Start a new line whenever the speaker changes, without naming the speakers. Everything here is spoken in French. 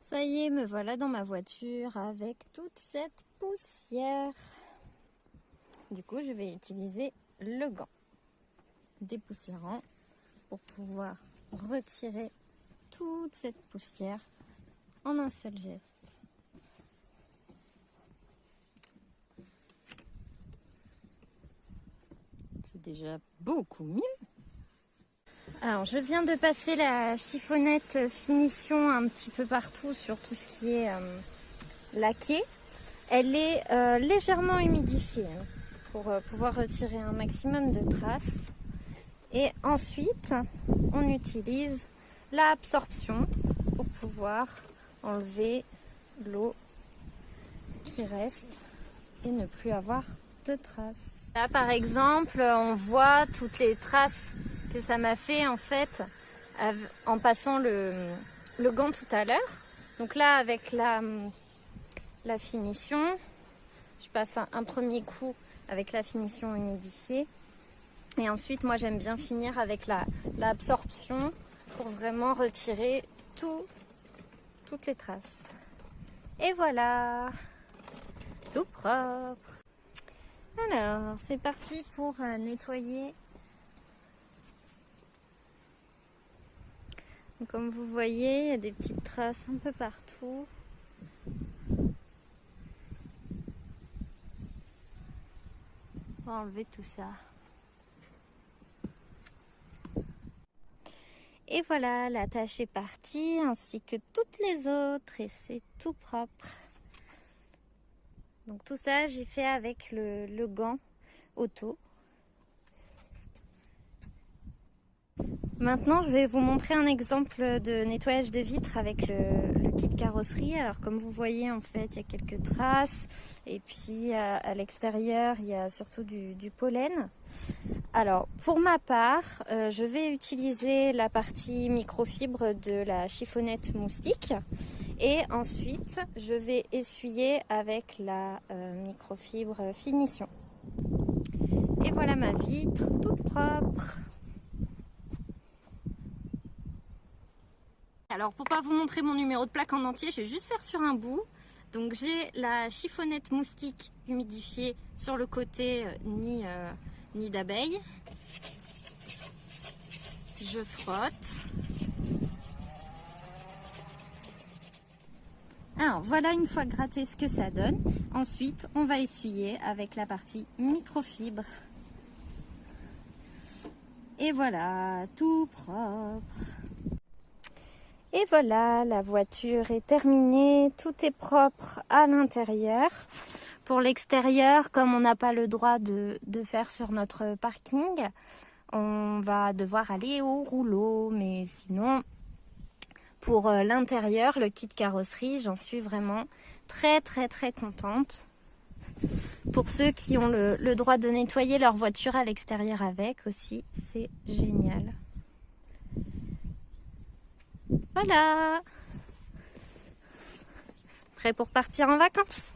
Ça y est, me voilà dans ma voiture avec toute cette poussière. Du coup, je vais utiliser le gant dépoussiérant pour pouvoir retirer toute cette poussière en un seul geste. C'est déjà beaucoup mieux. Alors, je viens de passer la chiffonnette finition un petit peu partout sur tout ce qui est laqué. Elle est légèrement humidifiée pour pouvoir retirer un maximum de traces. Et ensuite, on utilise l'absorption pour pouvoir enlever l'eau qui reste et ne plus avoir de traces. Là, par exemple, on voit toutes les traces que ça m'a fait en fait en passant le gant tout à l'heure. Donc là, avec la finition, je passe un premier coup avec la finition humidifiée. Et ensuite, moi, j'aime bien finir avec l'absorption pour vraiment retirer toutes les traces. Et voilà, tout propre. Alors, c'est parti pour nettoyer. Donc, comme vous voyez, il y a des petites traces un peu partout. On va enlever tout ça. Et voilà, la tâche est partie, ainsi que toutes les autres, et c'est tout propre. Donc tout ça, j'ai fait avec le gant auto. Maintenant, je vais vous montrer un exemple de nettoyage de vitres avec le kit carrosserie. Alors comme vous voyez, en fait, il y a quelques traces. Et puis à l'extérieur, il y a surtout du pollen. Alors pour ma part, je vais utiliser la partie microfibre de la chiffonnette moustique. Et ensuite, je vais essuyer avec la microfibre finition. Et voilà ma vitre toute propre. Alors pour pas vous montrer mon numéro de plaque en entier, je vais juste faire sur un bout. Donc j'ai la chiffonnette moustique humidifiée sur le côté nid d'abeille. Je frotte. Alors voilà une fois gratté ce que ça donne. Ensuite on va essuyer avec la partie microfibre. Et voilà, tout propre. Et voilà, la voiture est terminée, tout est propre à l'intérieur. Pour l'extérieur, comme on n'a pas le droit de faire sur notre parking, on va devoir aller au rouleau. Mais sinon, pour l'intérieur, le kit carrosserie, j'en suis vraiment très contente. Pour ceux qui ont le droit de nettoyer leur voiture à l'extérieur avec aussi, c'est génial. Voilà! Prêt pour partir en vacances?